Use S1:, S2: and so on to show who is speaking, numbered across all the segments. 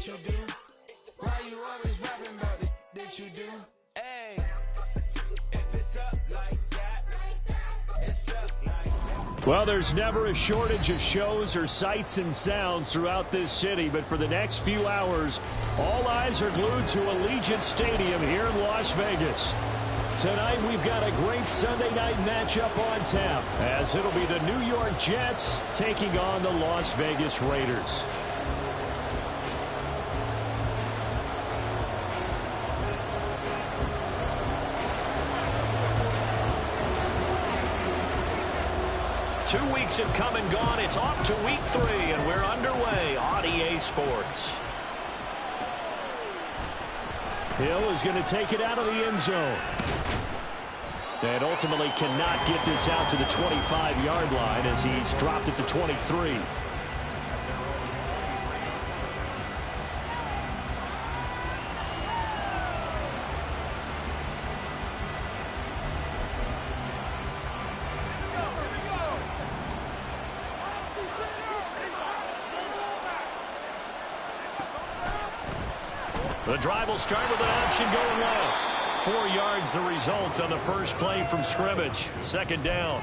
S1: you do? Why you always rapping about the that you do?
S2: Hey, if it's up like that, it's up like that.
S3: Well, there's never a shortage of shows or sights and sounds throughout this city, but for the next few hours, all eyes are glued to Allegiant Stadium here in Las Vegas. Tonight, we've got a great Sunday night matchup on tap, as it'll be the New York Jets taking on the Las Vegas Raiders. Two weeks have come and gone. It's off to week 3, and we're underway on EA Sports. Hill is going to take it out of the end zone. And ultimately cannot get this out to the 25-yard line as he's dropped it to 23. The drive will start with an option going left. 4 yards the result on the first play from scrimmage. Second down.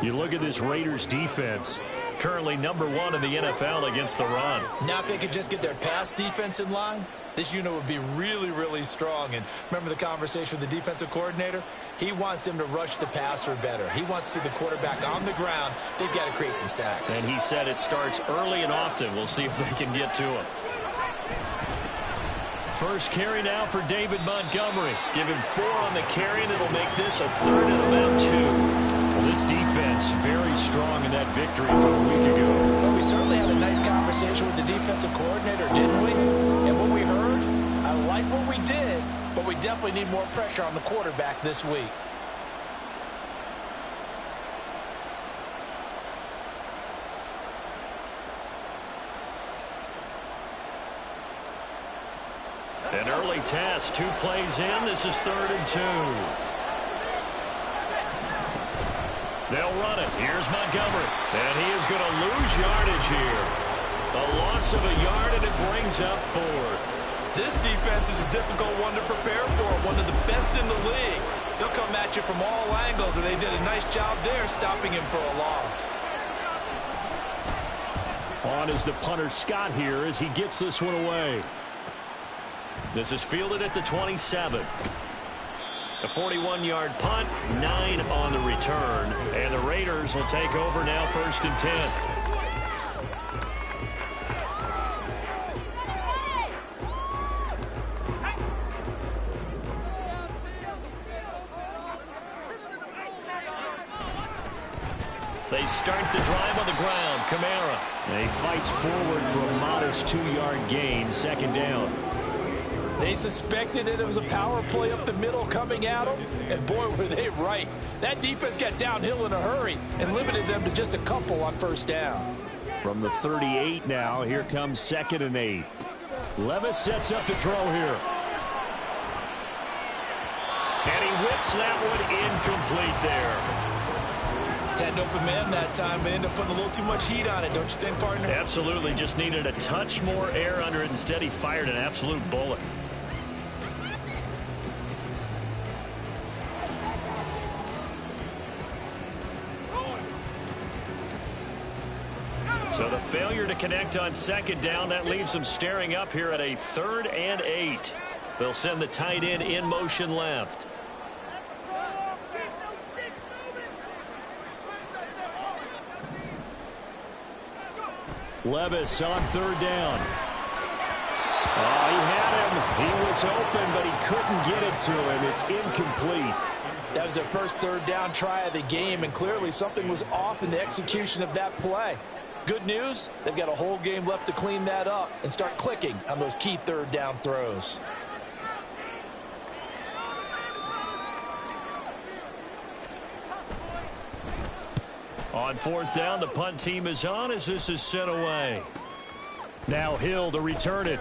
S3: You look at this Raiders defense, currently #1 in the NFL against the run.
S2: Now if they could just get their pass defense in line, this unit would be really, really strong. And remember the conversation with the defensive coordinator? He wants them to rush the passer better. He wants to see the quarterback on the ground. They've got to create some sacks.
S3: And he said it starts early and often. We'll see if they can get to him. First carry now for David Montgomery. Give him 4 on the carry, and it'll make this a 3rd and about 2. Well, this defense very strong in that victory from a week ago.
S4: Well, we certainly had a nice conversation with the defensive coordinator, didn't we? And what we heard, I like what we did, but we definitely need more pressure on the quarterback this week.
S3: An early test, 2 plays in. This is 3rd and 2. They'll run it. Here's Montgomery. And he is going to lose yardage here. A loss of a yard, and it brings up 4th.
S2: This defense is a difficult one to prepare for, one of the best in the league. They'll come at you from all angles, and they did a nice job there stopping him for a loss.
S3: On is the punter Scott here as he gets this one away. This is fielded at the 27. A 41-yard punt, 9 on the return. And the Raiders will take over now 1st and 10. They start the drive on the ground. Kamara. He fights forward for a modest 2-yard gain. 2nd down.
S4: They suspected it was a power play up the middle coming at them, and boy, were they right. That defense got downhill in a hurry and limited them to just a couple on 1st down.
S3: From the 38 now, here comes 2nd and 8. Levis sets up to throw here. And he whips that one incomplete there.
S2: Had an open man that time, but ended up putting a little too much heat on it, don't you think, partner?
S3: Absolutely. Just needed a touch more air under it. Instead, he fired an absolute bullet. So the failure to connect on 2nd down, that leaves them staring up here at a 3rd and 8. They'll send the tight end in motion left. Levis on 3rd down. Oh, he had him. He was open, but he couldn't get it to him. It's incomplete.
S4: That was their first 3rd down try of the game, and clearly something was off in the execution of that play. Good news, they've got a whole game left to clean that up and start clicking on those key 3rd down throws.
S3: On 4th down, the punt team is on as this is sent away. Now Hill to return it.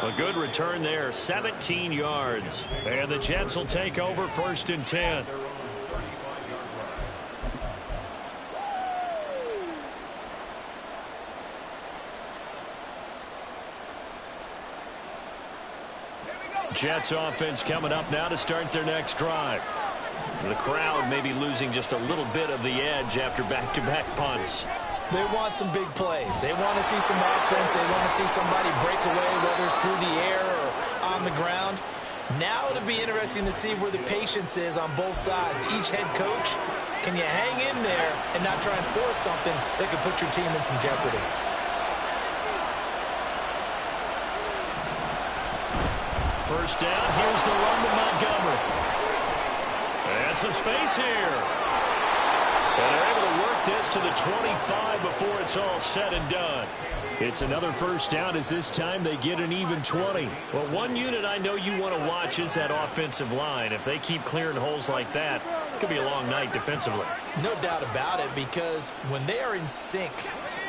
S3: A good return there, 17 yards. And the Jets will take over 1st and 10. Jets offense coming up now to start their next drive. The crowd may be losing just a little bit of the edge after back-to-back punts.
S2: They want some big plays. They want to see some offense. They want to see somebody break away, whether it's through the air or on the ground. Now it'll be interesting to see where the patience is on both sides. Each head coach, can you hang in there and not try and force something that could put your team in some jeopardy?
S3: First down, here's the run to Montgomery. And some space here. And they're able to work this to the 25 before it's all said and done. It's another first down as this time they get an even 20. Well, one unit I know you want to watch is that offensive line. If they keep clearing holes like that, it could be a long night defensively.
S2: No doubt about it, because when they are in sync,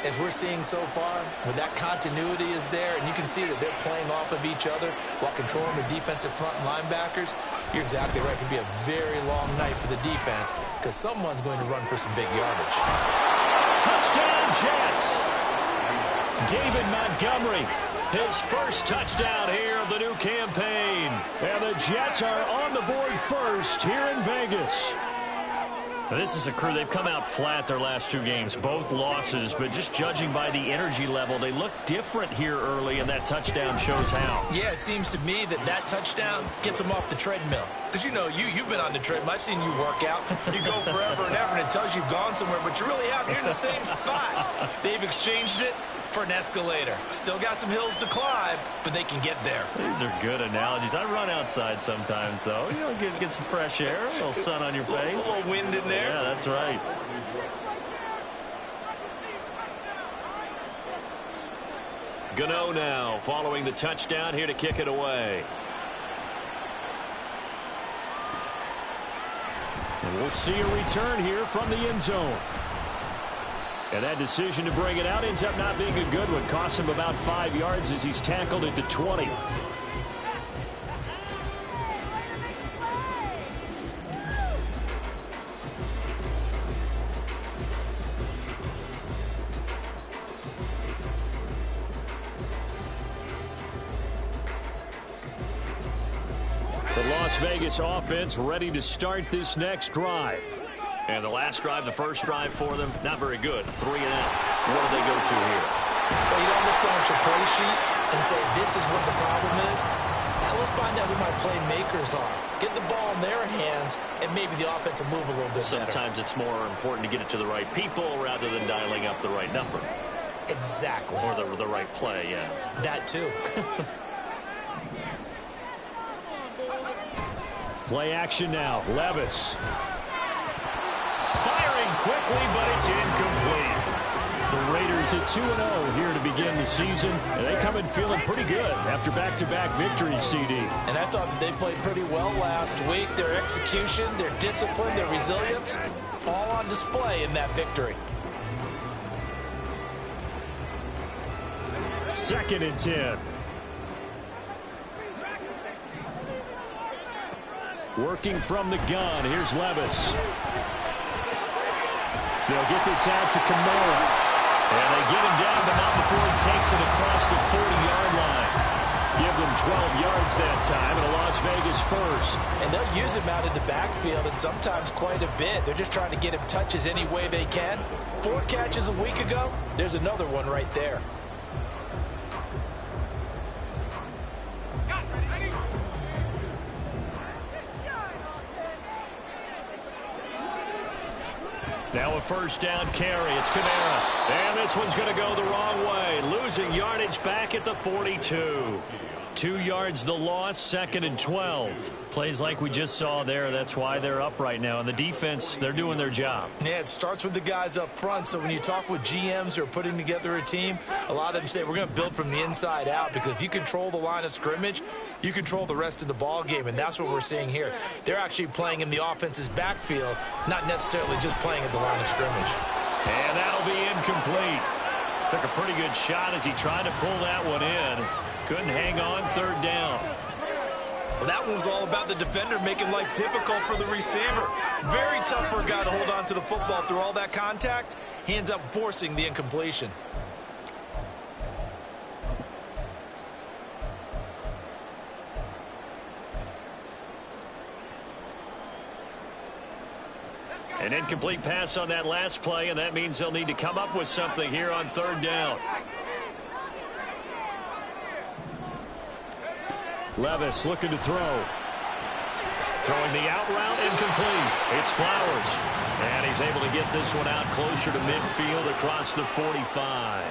S2: as we're seeing so far, when that continuity is there, and you can see that they're playing off of each other while controlling the defensive front linebackers, you're exactly right. It could be a very long night for the defense because someone's going to run for some big yardage.
S3: Touchdown, Jets! David Montgomery, his first touchdown here of the new campaign. And the Jets are on the board first here in Vegas. This is a crew, they've come out flat their last two games, both losses, but just judging by the energy level, they look different here early, and that touchdown shows how.
S2: Yeah, it seems to me that that touchdown gets them off the treadmill. Because, you know, you've been on the treadmill. I've seen you work out. You go forever and ever, and it tells you you've gone somewhere, but you really haven't. You're in the same spot. They've exchanged it for an escalator. Still got some hills to climb, but they can get there.
S3: These are good analogies. I run outside sometimes, though. You know, get some fresh air, a little sun on your face.
S2: A little wind in there.
S3: Yeah, that's right. Gano now following the touchdown here to kick it away. And we'll see a return here from the end zone. And that decision to bring it out ends up not being a good one. Costs him about 5 yards as he's tackled at the 20. The Las Vegas offense ready to start this next drive. And the last drive, the first drive for them, not very good. 3 and out. What do they go to here?
S2: Well, you don't look down at your play sheet and say, this is what the problem is. Now let's find out who my playmakers are. Get the ball in their hands, and maybe the offense will move a little bit better.
S3: Sometimes it's more important to get it to the right people rather than dialing up the right number.
S2: Exactly.
S3: Or the right play, yeah.
S2: That too.
S3: Play action now. Levis. Firing quickly, but it's incomplete. The Raiders at 2-0 here to begin the season. And they come in feeling pretty good after back-to-back victories, CD.
S2: And I thought that they played pretty well last week. Their execution, their discipline, their resilience, all on display in that victory.
S3: 2nd and 10. Working from the gun. Here's Levis. They'll get this out to Kamara. And they get him down, but not before he takes it across the 40-yard line. Give them 12 yards that time, and a Las Vegas first.
S2: And they'll use him out in the backfield, and sometimes quite a bit. They're just trying to get him touches any way they can. 4 catches a week ago. There's another one right there.
S3: Now a first down carry. It's Kamara. And this one's going to go the wrong way. Losing yardage back at the 42. 2 yards the loss, 2nd and 12. Plays like we just saw there. That's why they're up right now. And the defense, they're doing their job.
S2: Yeah, it starts with the guys up front. So when you talk with GMs who are putting together a team, a lot of them say we're going to build from the inside out, because if you control the line of scrimmage, you control the rest of the ball game, and that's what we're seeing here. They're actually playing in the offense's backfield, not necessarily just playing at the line of scrimmage.
S3: And that'll be incomplete. Took a pretty good shot as he tried to pull that one in. Couldn't hang on. 3rd down.
S2: Well, that one was all about the defender making life difficult for the receiver. Very tough for a guy to hold on to the football through all that contact. He ends up forcing the incompletion.
S3: An incomplete pass on that last play, and that means they'll need to come up with something here on third down. Levis looking to throw. Throwing the out route, incomplete. It's Flowers. And he's able to get this one out closer to midfield across the 45.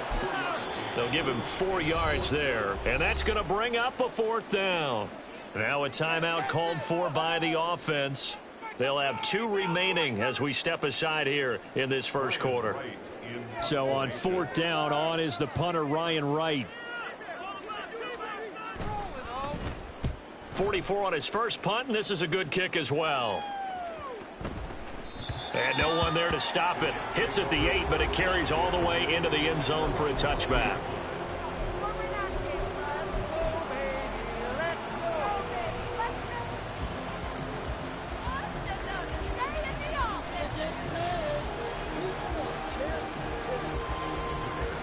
S3: They'll give him 4 yards there, and that's going to bring up a fourth down. Now a timeout called for by the offense. They'll have 2 remaining as we step aside here in this first quarter. So on fourth down, on is the punter, Ryan Wright. 44 on his first punt, and this is a good kick as well. And no one there to stop it. Hits at the 8, but it carries all the way into the end zone for a touchback.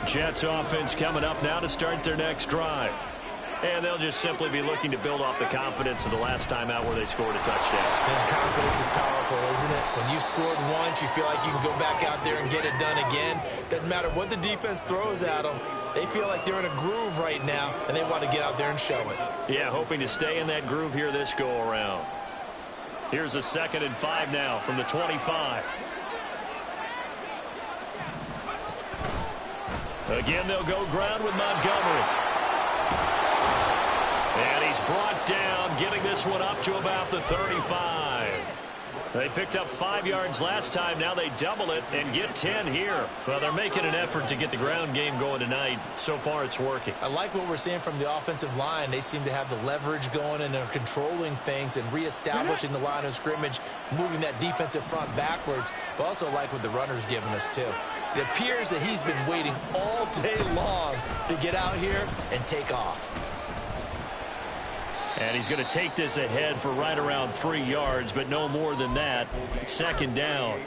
S3: Jets offense coming up now to start their next drive. And they'll just simply be looking to build off the confidence of the last time out where they scored a touchdown.
S2: And confidence is powerful, isn't it? When you scored once, you feel like you can go back out there and get it done again. Doesn't matter what the defense throws at them. They feel like they're in a groove right now, and they want to get out there and show it.
S3: Yeah, hoping to stay in that groove here this go-around. Here's a 2nd and 5 now from the 25. Again, they'll go ground with Montgomery. And he's brought down, getting this one up to about the 35. They picked up 5 yards last time. Now they double it and get 10 here. Well, they're making an effort to get the ground game going tonight. So far, it's working.
S2: I like what we're seeing from the offensive line. They seem to have the leverage going, and they're controlling things and reestablishing the line of scrimmage, moving that defensive front backwards. But also like what the runner's giving us, too. It appears that he's been waiting all day long to get out here and take off.
S3: And he's going to take this ahead for right around 3 yards, but no more than that. 2nd down.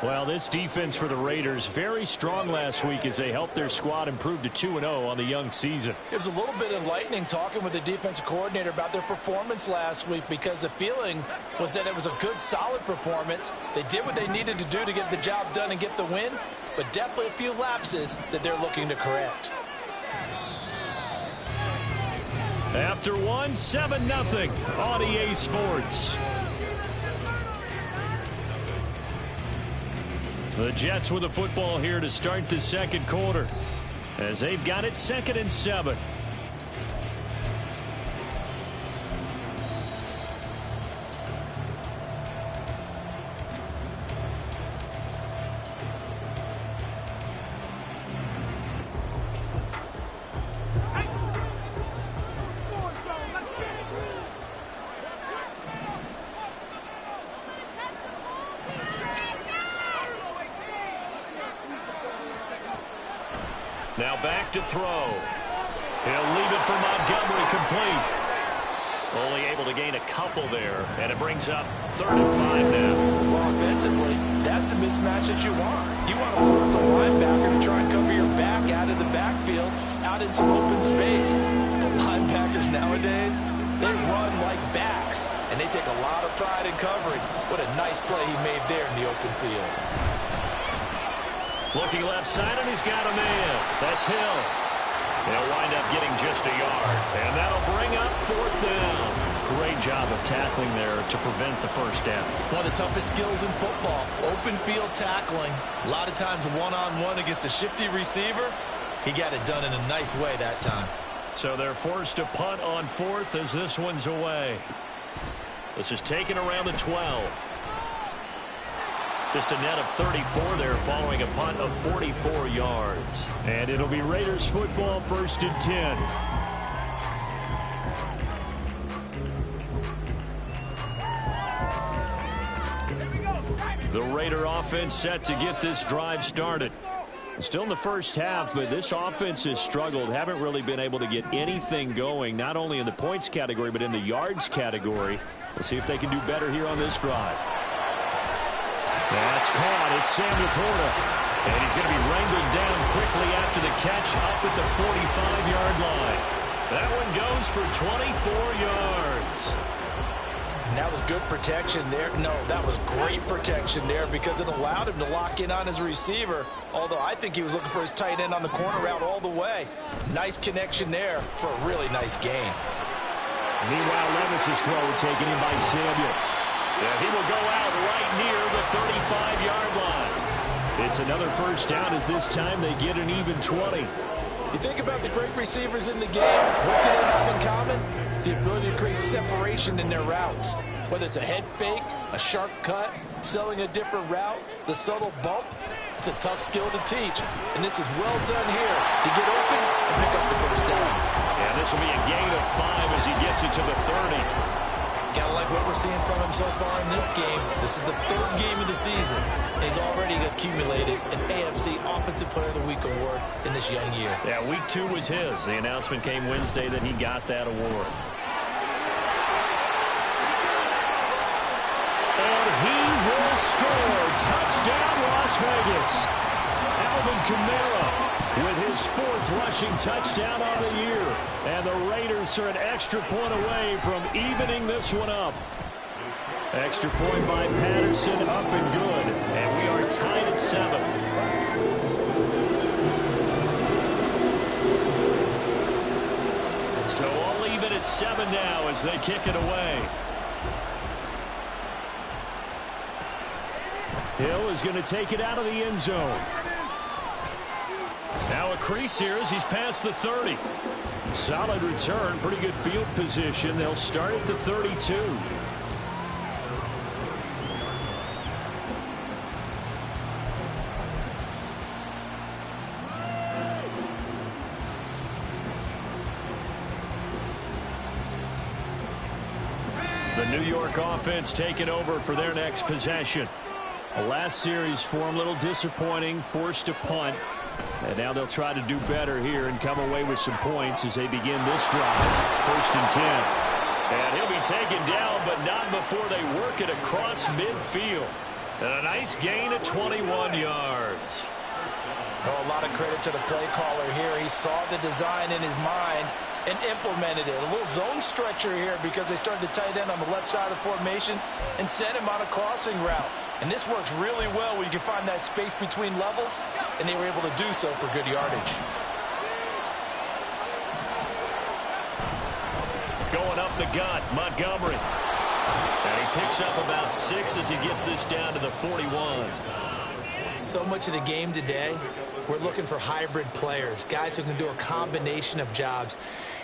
S3: Well, this defense for the Raiders, very strong last week as they helped their squad improve to 2-0 on the young season.
S4: It was a little bit enlightening talking with the defensive coordinator about their performance last week, because the feeling was that it was a good, solid performance. They did what they needed to do to get the job done and get the win, but definitely a few lapses that they're looking to correct.
S3: After one, 7-0 on EA Sports. The Jets with the football here to start the second quarter, as they've got it 2nd and 7. Now back to throw. He'll leave it for Montgomery, complete. Only able to gain a couple there, and it brings up 3rd and 5 now.
S4: Well, offensively, that's the mismatch that you want. You want to force a linebacker to try and cover your back out of the backfield, out in some open space. But linebackers nowadays, they run like backs, and they take a lot of pride in covering. What a nice play he made there in the open field.
S3: Looking left side, and he's got a man. That's Hill. He'll wind up getting just a yard, and that'll bring up 4th down. Great job of tackling there to prevent the first down.
S2: One of the toughest skills in football, open field tackling. A lot of times one-on-one against a shifty receiver. He got it done in a nice way that time.
S3: So they're forced to punt on 4th as this one's away. This is taken around the 12. Just a net of 34 there following a punt of 44 yards. And it'll be Raiders football, 1st and 10. The Raider offense set to get this drive started. Still in the first half, but this offense has struggled. Haven't really been able to get anything going, not only in the points category, but in the yards category. We'll see if they can do better here on this drive. That's caught. It's Sam Laporta. And he's going to be wrangled down quickly after the catch up at the 45-yard line. That one goes for 24 yards.
S4: And that was good protection there. No, that was great protection there because it allowed him to lock in on his receiver, although I think he was looking for his tight end on the corner route all the way. Nice connection there for a really nice gain.
S3: Meanwhile, Levis's throw taken in by Samuel. And he will go out right near the 35-yard line. It's another first down as this time they get an even 20.
S4: You think about the great receivers in the game, what do they have in common? The ability to create separation in their routes. Whether it's a head fake, a sharp cut, selling a different route, the subtle bump, it's a tough skill to teach. And this is well done here to get open and pick up the first down.
S3: Yeah, this will be a gain of 5 as he gets it to the 30.
S2: Gotta like what we're seeing from him so far in this game. This is the 3rd game of the season, and he's already accumulated an AFC Offensive Player of the Week award in this young year.
S3: Yeah, week 2 was his. The announcement came Wednesday that he got that award. And he will score. Touchdown, Las Vegas. Alvin Kamara with his 4th rushing touchdown on the year. And the Raiders are an extra point away from evening this one up. Extra point by Patterson, up and good. And we are tied at 7. So all even at 7 now as they kick it away. Hill is going to take it out of the end zone. Now a crease here as he's past the 30. Solid return, pretty good field position. They'll start at the 32. The New York offense taking over for their next possession. The last series for him, a little disappointing, forced to punt. And now they'll try to do better here and come away with some points as they begin this drive. 1st and 10. And he'll be taken down, but not before they work it across midfield. And a nice gain of 21 yards.
S4: Oh, a lot of credit to the play caller here. He saw the design in his mind and implemented it. A little zone stretcher here because they started the tight end on the left side of the formation and sent him on a crossing route. And this works really well when you can find that space between levels, and they were able to do so for good yardage.
S3: Going up the gut, Montgomery. And he picks up about 6 as he gets this down to the 41.
S2: So much of the game today, we're looking for hybrid players, guys who can do a combination of jobs.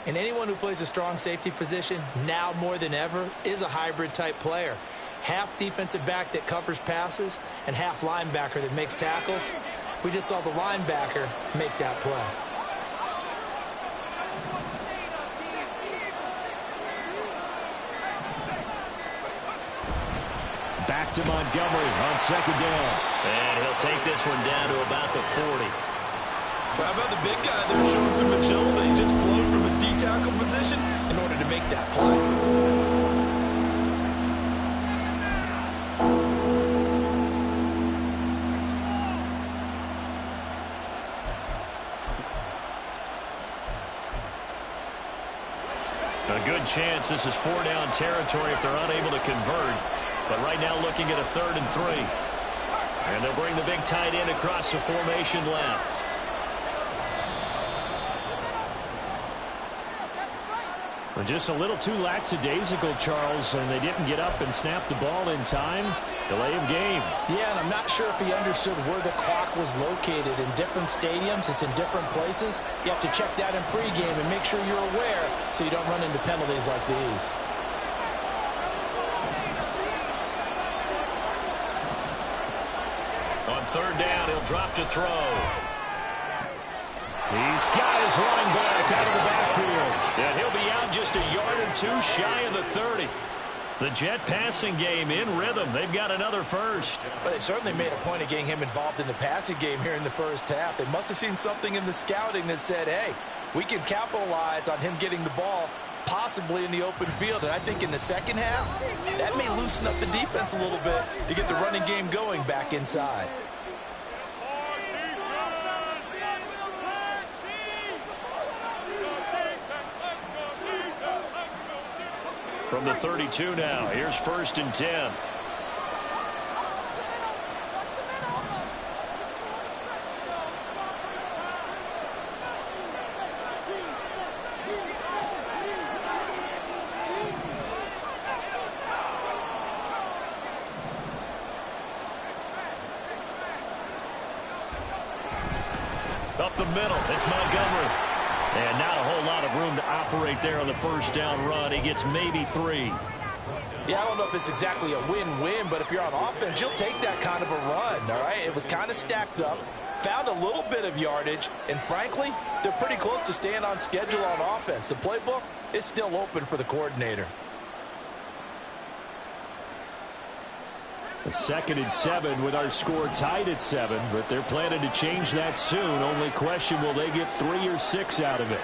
S2: And anyone who plays a strong safety position, now more than ever, is a hybrid type player. Half defensive back that covers passes and half linebacker that makes tackles. We just saw the linebacker make that play.
S3: Back to Montgomery on 2nd down. And he'll take this one down to about the 40.
S2: Well, how about the big guy there showing some agility? He just flowed from his D-tackle position in order to make that play.
S3: A good chance this is 4-down territory if they're unable to convert. But right now looking at a 3rd and 3. And they'll bring the big tight end across the formation left. Well, just a little too lackadaisical, Charles, and they didn't get up and snap the ball in time. Delay of game.
S4: Yeah, and I'm not sure if he understood where the clock was located. In different stadiums, it's in different places. You have to check that in pregame and make sure you're aware so you don't run into penalties like these.
S3: On 3rd down, he'll drop to throw. He's got his running back out of the backfield. And he'll be out just a yard or 2 shy of the 30. The Jet passing game in rhythm. They've got another first.
S4: But they certainly made a point of getting him involved in the passing game here in the first half. They must have seen something in the scouting that said, hey, we can capitalize on him getting the ball possibly in the open field. And I think in the second half, that may loosen up the defense a little bit to get the running game going back inside.
S3: from the 32 now. Here's 1st and 10. Up the middle, it's Montgomery. And not a whole lot of room to operate there on the 1st down run. He gets maybe 3.
S4: Yeah, I don't know if it's exactly a win-win, but if you're on offense, you'll take that kind of a run, all right? It was kind of stacked up, found a little bit of yardage, and frankly, they're pretty close to staying on schedule on offense. The playbook is still open for the coordinator.
S3: A 2nd and 7 with our score tied at 7, but they're planning to change that soon. Only question, will they get 3 or 6 out of it?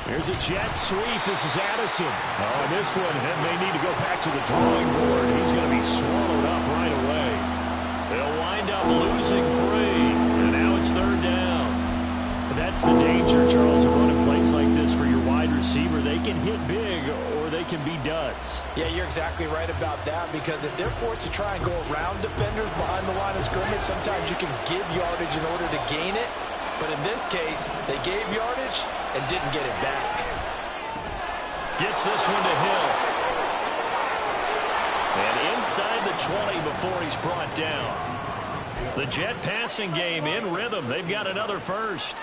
S3: Here's a jet sweep. This is Addison. Oh, and this one may need to go back to the drawing board. He's going to be swallowed up right away. They'll wind up losing 3, and now it's 3rd down. That's the danger, Charles, of running plays like this for your wide receiver. They can hit big or they can be duds.
S4: Yeah, you're exactly right about that, because if they're forced to try and go around defenders behind the line of scrimmage, sometimes you can give yardage in order to gain it. But in this case, they gave yardage and didn't get it back.
S3: Gets this one to Hill. And inside the 20 before he's brought down. The Jet passing game in rhythm. They've got another first.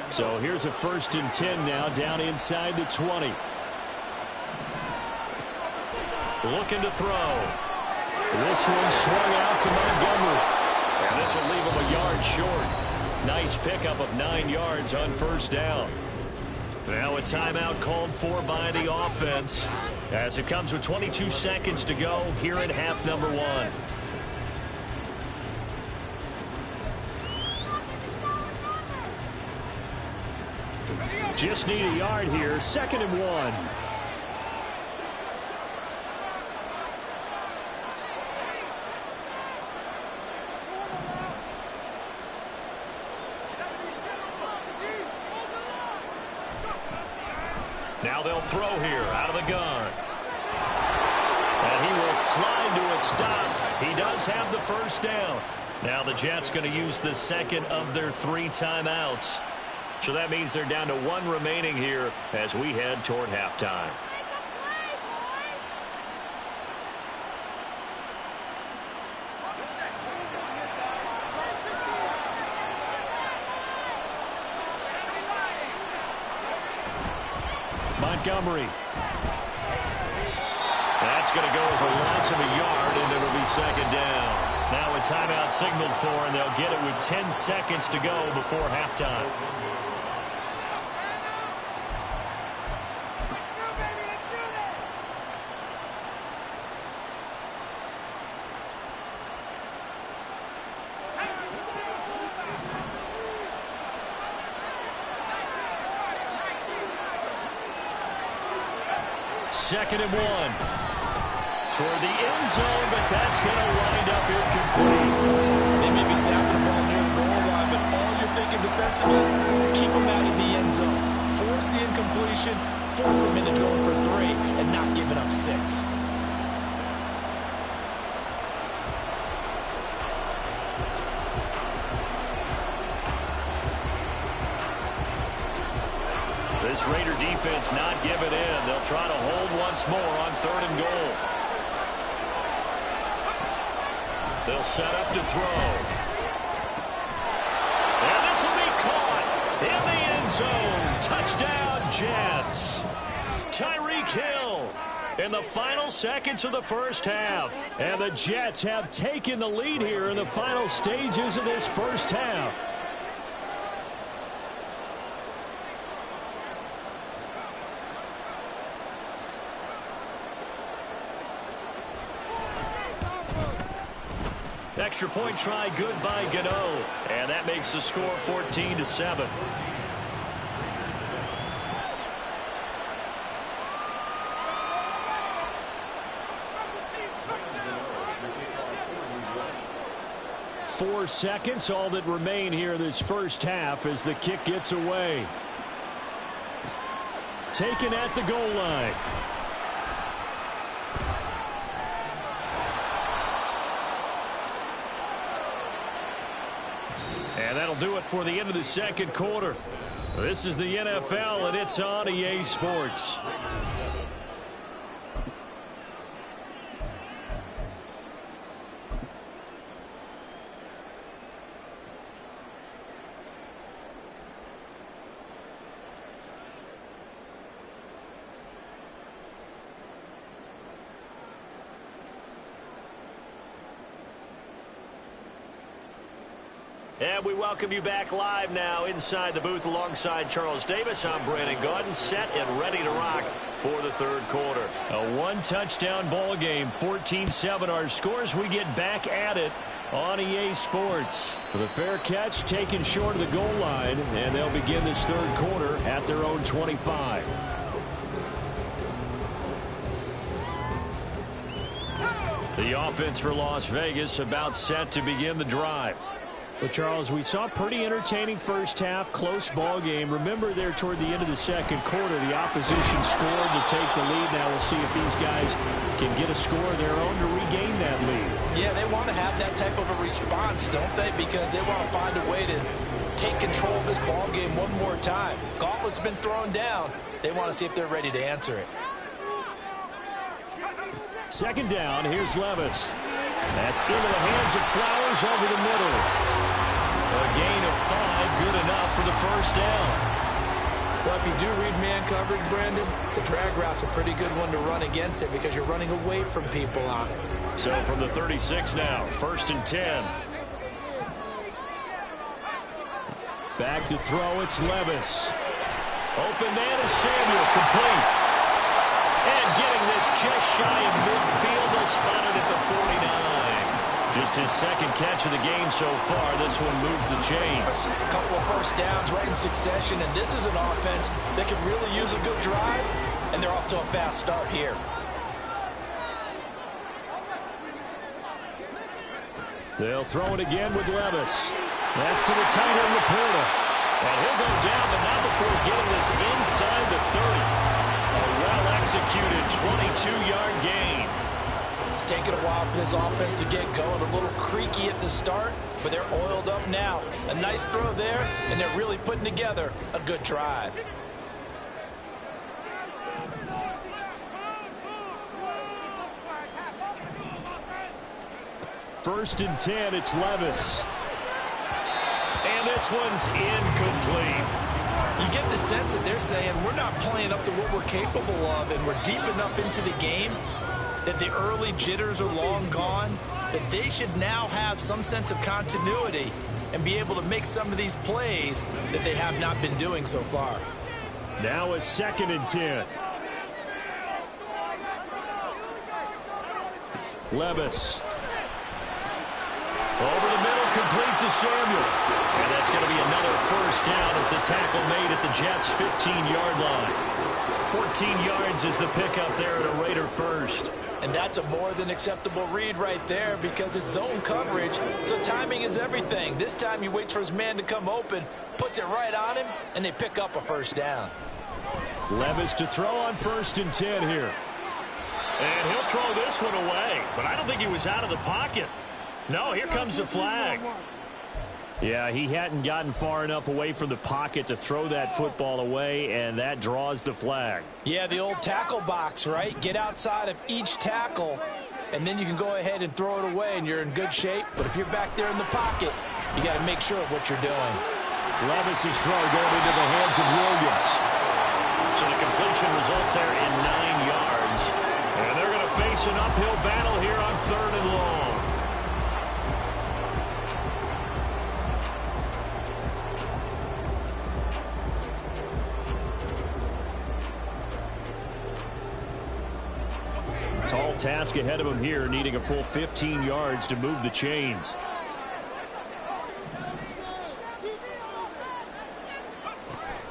S3: So here's a 1st and 10 now, down inside the 20. Looking to throw. This one swung out to Montgomery. And this will leave him a yard short. Nice pickup of 9 yards on 1st down. Now a timeout called for by the offense, as it comes with 22 seconds to go here at half number 1. Just need a yard here. 2nd and 1. Now they'll throw here out of the gun. And he will slide to a stop. He does have the 1st down. Now the Jets going to use the 2nd of their 3 timeouts. So that means they're down to 1 remaining here as we head toward halftime. Montgomery. That's going to go as a loss of a yard, and it'll be 2nd down. Now a timeout signaled for, and they'll get it with 10 seconds to go before halftime. Second and 1. Toward the end zone, but that's going to wind up incomplete.
S4: They may be snapping the ball near the goal line, but all you're thinking defensively, keep them out of the end zone. Force the incompletion, force them into going for 3, and not giving up 6.
S3: This Raider defense not giving in. They'll try to hold once more on 3rd and goal. They'll set up to throw. And this will be caught in the end zone. Touchdown, Jets. Tyreek Hill in the final seconds of the 1st half. And the Jets have taken the lead here in the final stages of this 1st half. Extra point try, good by Gano. And that makes the score 14-7. Four seconds, all that remain here this 1st half as the kick gets away. Taken at the goal line. And that'll do it for the end of the second quarter. This is the NFL, and it's on EA Sports. And we welcome you back live now inside the booth alongside Charles Davis. I'm Brandon Gaudin, set and ready to rock for the third quarter. A one-touchdown ball game, 14-7 our scores. We get back at it on EA Sports. With a fair catch taken short of the goal line, and they'll begin this third quarter at their own 25. The offense for Las Vegas about set to begin the drive. Well, Charles, we saw a pretty entertaining first half, close ball game. Remember there toward the end of the second quarter, the opposition scored to take the lead. Now we'll see if these guys can get a score of their own to regain that lead.
S4: Yeah, they want to have that type of a response, don't they? Because they want to find a way to take control of this ball game one more time. Gauntlet's been thrown down. They want to see if they're ready to answer it.
S3: Second down, here's Levis. That's into the hands of Flowers over the middle. A gain of 5, good enough for the first down.
S2: Well, if you do read man coverage, Brandon, the drag route's a pretty good one to run against it because you're running away from people on it.
S3: So from the 36 now, 1st and 10. Back to throw, it's Levis. Open man is Samuel, complete. And getting this just shy of midfield, they'll spot it at the 49. Just his second catch of the game so far. This one moves the chains.
S4: A couple of first downs right in succession, and this is an offense that can really use a good drive, and they're off to a fast start here.
S3: They'll throw it again with Levis. That's to the tight end, Laporta. And he'll go down, but not before getting this inside the 30. A well-executed 22-yard gain.
S4: It's taken a while for this offense to get going. A little creaky at the start, but they're oiled up now. A nice throw there, and they're really putting together a good drive.
S3: First and 10, it's Levis. And this one's incomplete.
S2: You get the sense that they're saying we're not playing up to what we're capable of, and we're deep enough into the game that the early jitters are long gone, that they should now have some sense of continuity and be able to make some of these plays that they have not been doing so far.
S3: Now a 2nd and 10. Levis. Over the middle, complete to Samuel. And that's going to be another first down as the tackle made at the Jets' 15-yard line. 14 yards is the pickup there at a Raider first.
S4: And that's a more than acceptable read right there because it's zone coverage, so timing is everything. This time he waits for his man to come open, puts it right on him, and they pick up a first down.
S3: Levis to throw on 1st and 10 here. And he'll throw this one away, but I don't think he was out of the pocket. No, here comes the flag. Yeah, he hadn't gotten far enough away from the pocket to throw that football away, and that draws the flag.
S4: Yeah, the old tackle box, right? Get outside of each tackle, and then you can go ahead and throw it away, and you're in good shape. But if you're back there in the pocket, you got to make sure of what you're doing.
S3: Levis's throw going into the hands of Williams. So the completion results there in 9 yards. And they're going to face an uphill battle here on 3rd and long. Tall task ahead of him here, needing a full 15 yards to move the chains.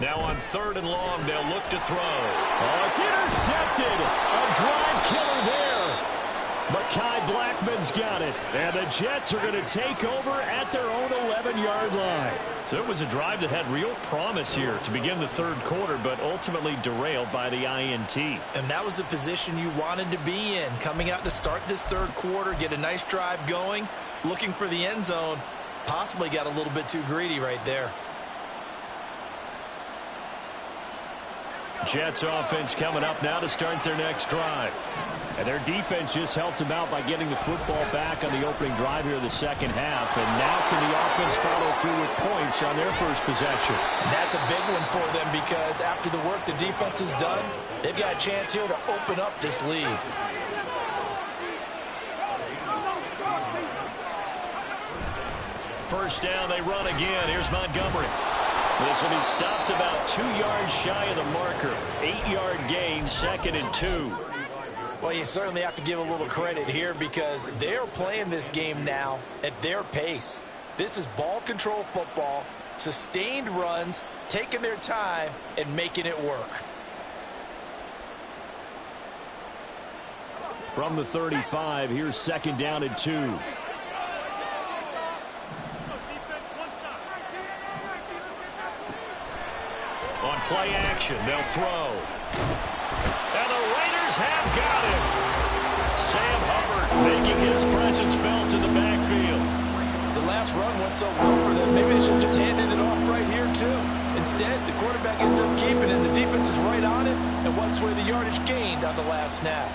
S3: Now on 3rd and long, they'll look to throw. Oh, it's intercepted. A drive killer there. Mekhi Blackman's got it. And the Jets are going to take over at their own 11-yard line. So it was a drive that had real promise here to begin the third quarter, but ultimately derailed by the INT.
S2: And that was the position you wanted to be in, coming out to start this third quarter, get a nice drive going, looking for the end zone, possibly got a little bit too greedy right there.
S3: Jets offense coming up now to start their next drive. And their defense just helped them out by getting the football back on the opening drive here in the second half. And now can the offense follow through with points on their first possession?
S4: And that's a big one for them because after the work the defense has done, they've got a chance here to open up this lead.
S3: First down, they run again. Here's Montgomery. This will be stopped about 2 yards shy of the marker. 8-yard gain, 2nd and 2.
S4: Well, you certainly have to give a little credit here because they're playing this game now at their pace. This is ball control football, sustained runs, taking their time and making it work.
S3: From the 35, here's 2nd down and 2. On play action, they'll throw. And the Raiders have got him. Sam Hubbard making his presence felt in the backfield.
S4: The last run went so well for them. Maybe they should have just handed it off right here, too. Instead, the quarterback ends up keeping it, and the defense is right on it and wipes away the yardage gained on the last snap.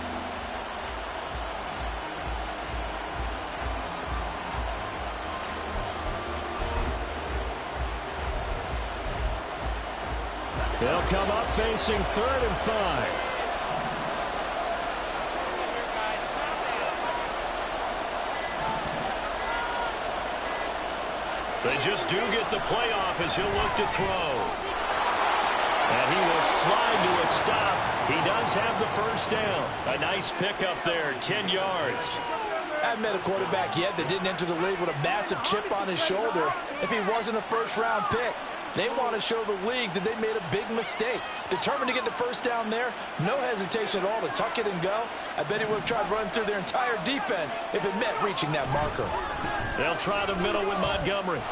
S3: They'll come up facing 3rd and 5. They just do get the playoff as he'll look to throw. And he will slide to a stop. He does have the first down. A nice pickup there, 10 yards.
S4: I haven't met a quarterback yet that didn't enter the league with a massive chip on his shoulder if he wasn't a first-round pick. They want to show the league that they made a big mistake. Determined to get the first down there, no hesitation at all to tuck it and go. I bet he would have tried running through their entire defense if it meant reaching that marker.
S3: They'll try the middle with Montgomery.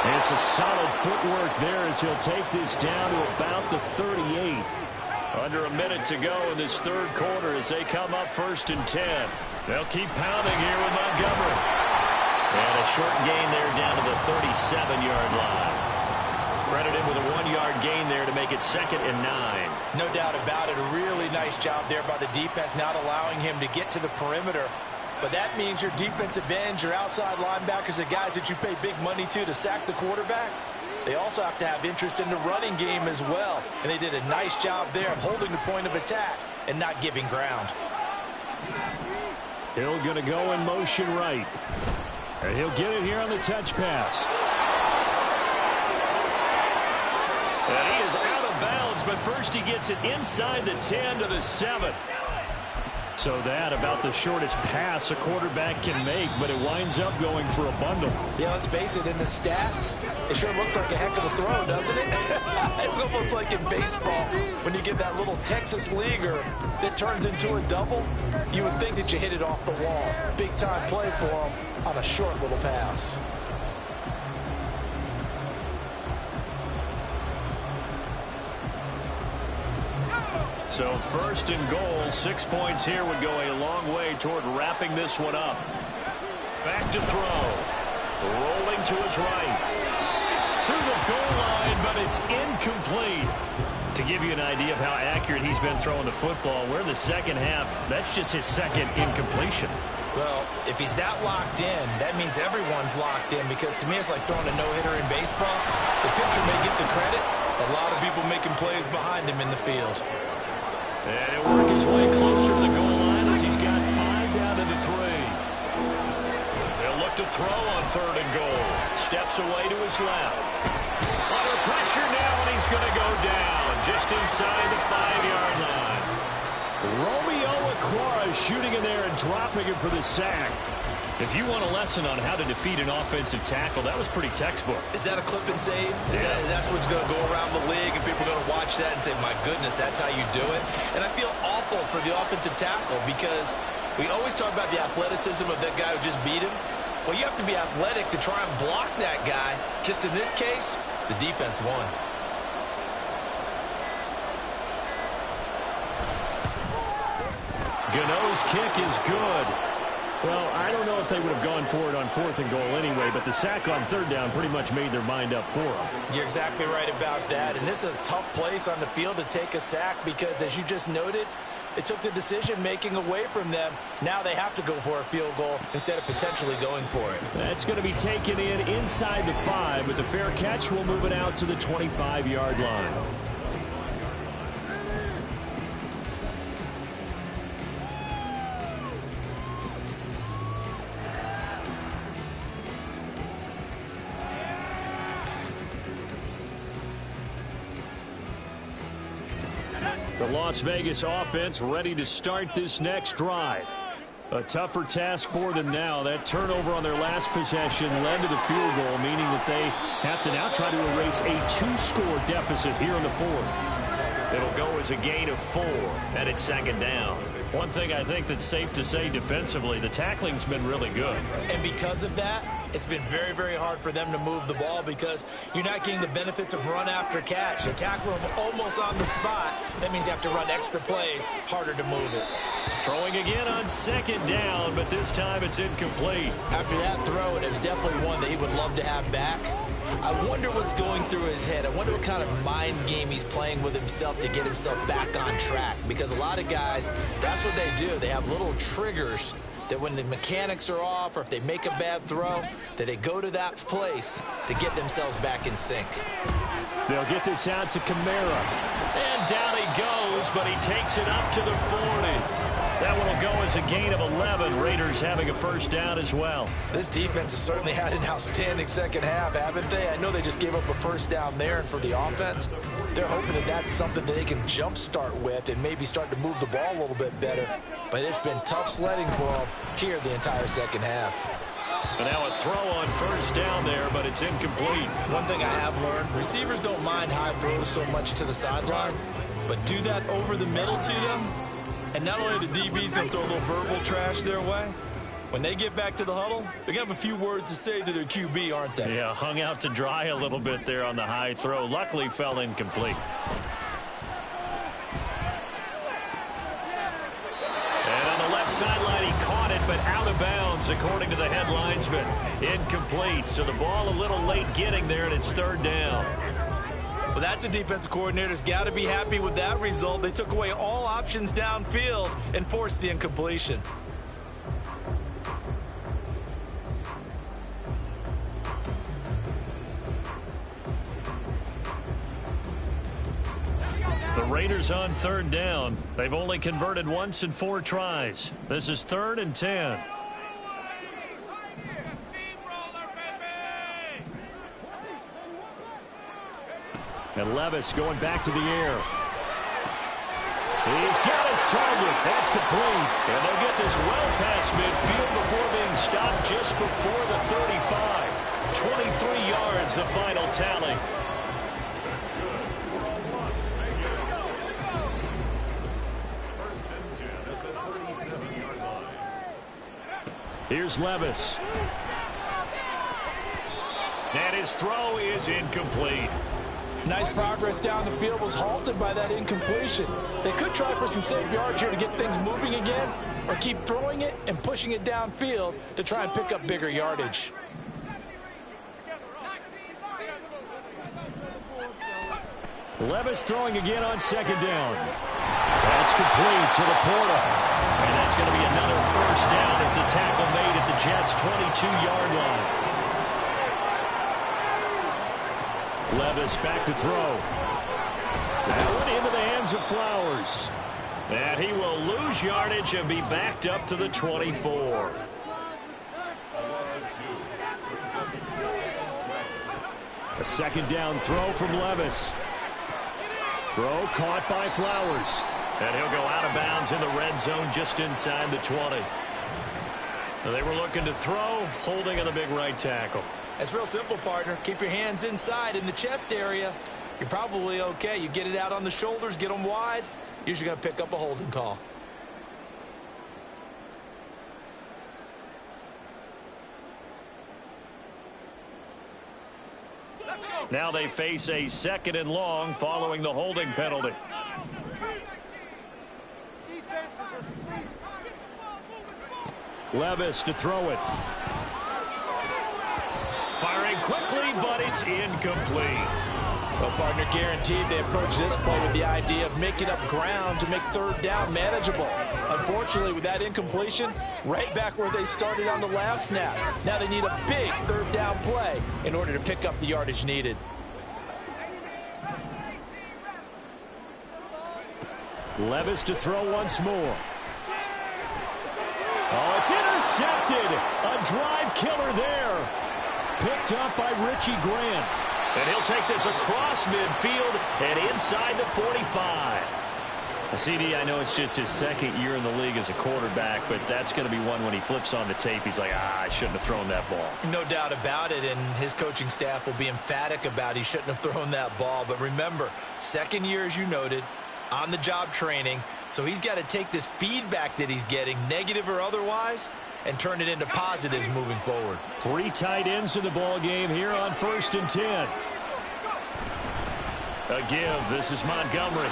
S3: And some solid footwork there as he'll take this down to about the 38. Under a minute to go in this third quarter as they come up 1st and 10. They'll keep pounding here with Montgomery. And a short gain there down to the 37-yard line. Credit him with a 1-yard gain there to make it 2nd and 9.
S4: No doubt about it. A really nice job there by the defense, not allowing him to get to the perimeter. But that means your defensive ends, your outside linebackers, the guys that you pay big money to sack the quarterback, they also have to have interest in the running game as well. And they did a nice job there of holding the point of attack and not giving ground.
S3: Hill going to go in motion right. And he'll get it here on the touch pass. And he is out of bounds, but first he gets it inside the 10 to the 7. So that about the shortest pass a quarterback can make, but it winds up going for a bundle.
S4: Yeah, let's face it, in the stats, it sure looks like a heck of a throw, doesn't it? It's almost like in baseball when you get that little Texas leaguer that turns into a double. You would think that you hit it off the wall. Big time play for him on a short little pass.
S3: So 1st and goal, 6 points here would go a long way toward wrapping this one up. Back to throw. Rolling to his right. To the goal line, but it's incomplete. To give you an idea of how accurate he's been throwing the football, we're in the second half. That's just his 2nd incompletion.
S4: Well, if he's that locked in, that means everyone's locked in, because to me it's like throwing a no-hitter in baseball. The pitcher may get the credit. A lot of people making plays behind him in the field.
S3: And he'll work his way closer to the goal line as he's got 5 down to the 3. They'll look to throw on 3rd and goal. Steps away to his left. Under pressure now, and he's going to go down just inside the 5-yard line. Romeo Aquara shooting in there and dropping him for the sack. If you want a lesson on how to defeat an offensive tackle, that was pretty textbook.
S4: Is that a clip and save?
S3: Yes.
S4: That's what's going to go around the league, and people are going to watch that and say, my goodness, that's how you do it. And I feel awful for the offensive tackle, because we always talk about the athleticism of that guy who just beat him. Well, you have to be athletic to try and block that guy. Just in this case, the defense won.
S3: Gano's kick is good. Well, I don't know if they would have gone for it on 4th and goal anyway, but the sack on 3rd down pretty much made their mind up for them.
S4: You're exactly right about that, and this is a tough place on the field to take a sack because, as you just noted, it took the decision-making away from them. Now they have to go for a field goal instead of potentially going for it.
S3: That's going to be taken in inside the 5, but the fair catch will move it out to the 25-yard line. The Las Vegas offense ready to start this next drive. A tougher task for them now. That turnover on their last possession led to the field goal, meaning that they have to now try to erase a 2-score deficit here in the 4th. It'll go as a gain of 4, and it's 2nd down. One thing I think that's safe to say defensively, the tackling's been really good.
S4: And because of that, it's been very, very hard for them to move the ball because you're not getting the benefits of run after catch. They tackle them almost on the spot. That means you have to run extra plays, harder to move it.
S3: Throwing again on 2nd down, but this time it's incomplete.
S4: After that throw, and it was definitely one that he would love to have back. I wonder what's going through his head. I wonder what kind of mind game he's playing with himself to get himself back on track. Because a lot of guys, that's what they do. They have little triggers that when the mechanics are off or if they make a bad throw, that they go to that place to get themselves back in sync.
S3: They'll get this out to Kamara. And down he goes, but he takes it up to the 40. That one will go as a gain of 11. Raiders having a 1st down as well.
S4: This defense has certainly had an outstanding second half, haven't they? I know they just gave up a 1st down there, and for the offense, they're hoping that that's something that they can jumpstart with and maybe start to move the ball a little bit better. But it's been tough sledding for them here the entire second half.
S3: And now a throw on 1st down there, but it's incomplete.
S4: One thing I have learned, receivers don't mind high throws so much to the sideline, but do that over the middle to them, and not only the DB's going to throw a little verbal trash their way, when they get back to the huddle, they're going to have a few words to say to their QB, aren't they?
S3: Yeah, hung out to dry a little bit there on the high throw. Luckily fell incomplete. And on the left sideline, he caught it, but out of bounds, according to the head linesman. Incomplete, so the ball a little late getting there, and it's 3rd down.
S4: Well, that's a defensive coordinator's got to be happy with that result. They took away all options downfield and forced the incompletion.
S3: The Raiders on 3rd down. They've only converted once in 4 tries. This is 3rd and 10. And Levis going back to the air. He's got his target. That's complete. And they'll get this well past midfield before being stopped just before the 35. 23 yards, the final tally. Here's Levis. And his throw is incomplete.
S4: Nice progress down the field was halted by that incompletion. They could try for some safe yards here to get things moving again, or keep throwing it and pushing it downfield to try and pick up bigger yardage.
S3: Levis throwing again on 2nd down. That's complete to Laporta. And that's going to be another 1st down as the tackle made at the Jets' 22-yard line. Levis back to throw. That went into the hands of Flowers. And he will lose yardage and be backed up to the 24. A 2nd down throw from Levis. Throw caught by Flowers. And he'll go out of bounds in the red zone just inside the 20. They were looking to throw, holding on the big right tackle.
S4: It's real simple, partner. Keep your hands inside in the chest area. You're probably okay. You get it out on the shoulders, get them wide. Usually going to pick up a holding call.
S3: Now they face a 2nd and long following the holding penalty. Levis to throw it. Firing quickly, but it's incomplete.
S4: Well, partner, guaranteed they approach this play with the idea of making up ground to make third down manageable. Unfortunately, with that incompletion, right back where they started on the last snap. Now they need a big third down play in order to pick up the yardage needed.
S3: Levis to throw once more. Oh, it's intercepted. A drive killer there. Picked up by Richie Grant. And he'll take this across midfield and inside the 45. CD, I know it's just his second year in the league as a quarterback, but that's going to be one when he flips on the tape. He's like, I shouldn't have thrown that ball.
S2: No doubt about it, and his coaching staff will be emphatic about he shouldn't have thrown that ball. But remember, second year, as you noted, on-the-job training, so he's got to take this feedback that he's getting, negative or otherwise, and turn it into positives moving forward.
S3: 3 tight ends in the ball game here on 1st and 10. A give. This is Montgomery.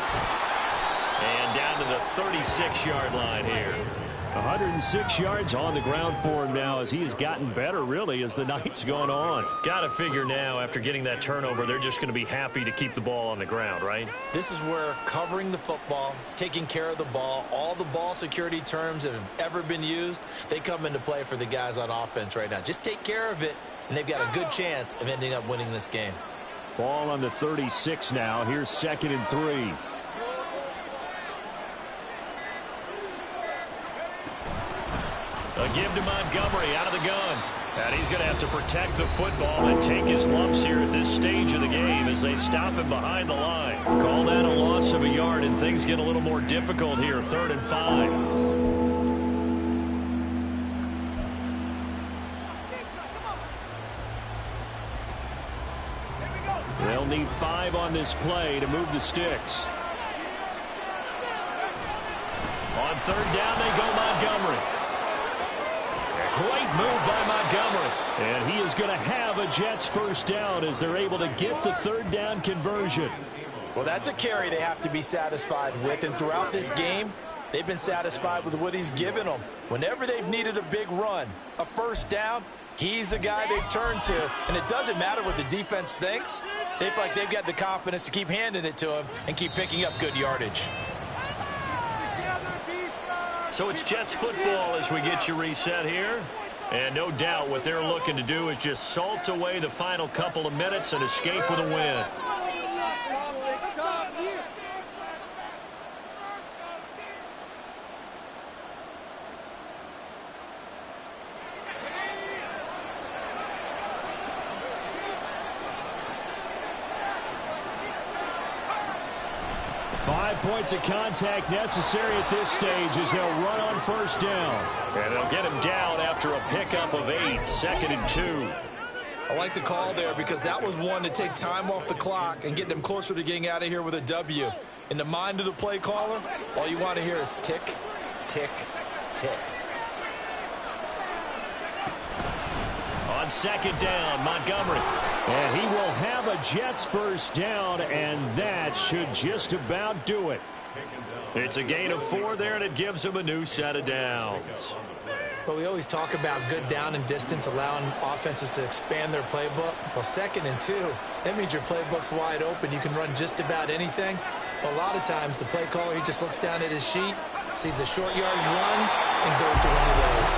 S3: And down to the 36-yard line here. 106 yards on the ground for him now as he has gotten better, really, as the night's gone on. Got to figure now, after getting that turnover, they're just going to be happy to keep the ball on the ground, right?
S2: This is where covering the football, taking care of the ball, all the ball security terms that have ever been used, they come into play for the guys on offense right now. Just take care of it, and they've got a good chance of ending up winning this game.
S3: Ball on the 36 now. Here's 2nd and 3. A give to Montgomery out of the gun. And he's going to have to protect the football and take his lumps here at this stage of the game as they stop him behind the line. Call that a loss of a yard, and things get a little more difficult here. 3rd and 5. They'll need 5 on this play to move the sticks. On 3rd down, they go Montgomery. Great move by Montgomery. And he is going to have a Jets first down as they're able to get the 3rd down conversion.
S2: Well, that's a carry they have to be satisfied with. And throughout this game, they've been satisfied with what he's given them. Whenever they've needed a big run, a first down, he's the guy they've turned to. And it doesn't matter what the defense thinks. They feel like they've got the confidence to keep handing it to him and keep picking up good yardage.
S3: So it's Jets football as we get you reset here. And no doubt what they're looking to do is just salt away the final couple of minutes and escape with a win. 5 points of contact necessary at this stage as they'll run on 1st down. And they'll get him down after a pickup of 8, 2nd and 2.
S2: I like the call there because that was one to take time off the clock and get them closer to getting out of here with a W. In the mind of the play caller, all you want to hear is tick, tick, tick.
S3: On 2nd down, Montgomery. And he will have a Jets first down, and that should just about do it. It's a gain of 4 there, and it gives him a new set of downs.
S2: But we always talk about good down and distance, allowing offenses to expand their playbook. Well, 2nd and 2, that means your playbook's wide open. You can run just about anything. But a lot of times, the play caller, he just looks down at his sheet, sees the short yardage runs, and goes to one of those.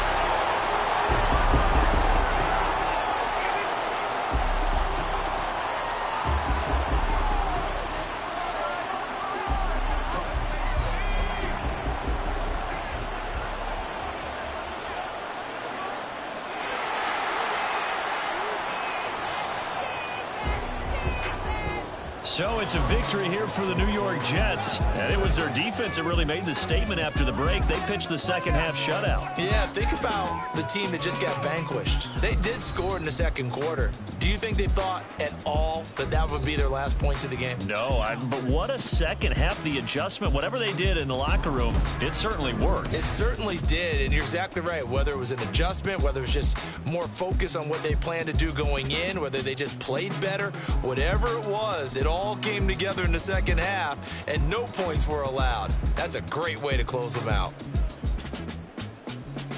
S3: So it's a victory here for the New York Jets. And it was their defense that really made the statement after the break. They pitched the second half shutout.
S2: Yeah, think about the team that just got vanquished. They did score in the second quarter. Do you think they thought at all that that would be their last points of the game?
S3: No, but what a second half. The adjustment, whatever they did in the locker room, it certainly worked.
S2: It certainly did, and you're exactly right. Whether it was an adjustment, whether it was just more focus on what they planned to do going in, whether they just played better, whatever it was, it all came together in the second half, and no points were allowed. That's a great way to close them out.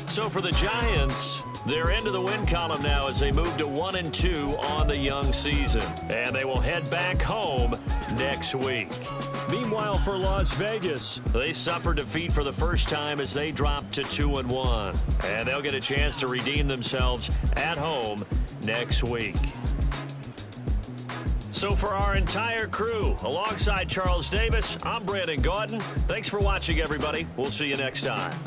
S3: So for the Giants, they're into the win column now as they move to 1-2 on the young season. And they will head back home next week. Meanwhile, for Las Vegas, they suffered defeat for the first time as they dropped to 2-1. And they'll get a chance to redeem themselves at home next week. So for our entire crew, alongside Charles Davis, I'm Brandon Gaudin. Thanks for watching, everybody. We'll see you next time.